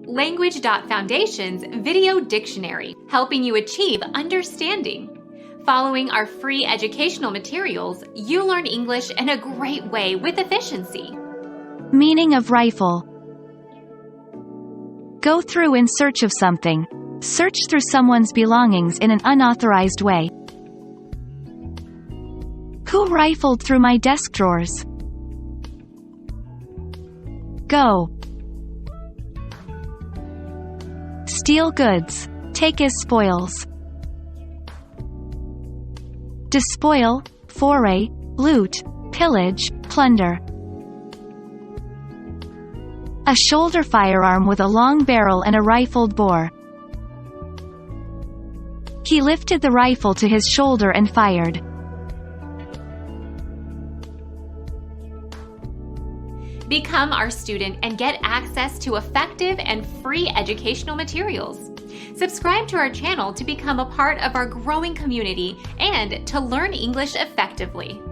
Language.Foundation's Video Dictionary, helping you achieve understanding. Following our free educational materials, you learn English in a great way with efficiency. Meaning of rifle. Go through in search of something. Search through someone's belongings in an unauthorized way. Who rifled through my desk drawers? Go. Steal goods. Take as spoils. Despoil, foray, loot, pillage, plunder. A shoulder firearm with a long barrel and a rifled bore. He lifted the rifle to his shoulder and fired. Become our student and get access to effective and free educational materials. Subscribe to our channel to become a part of our growing community and to learn English effectively.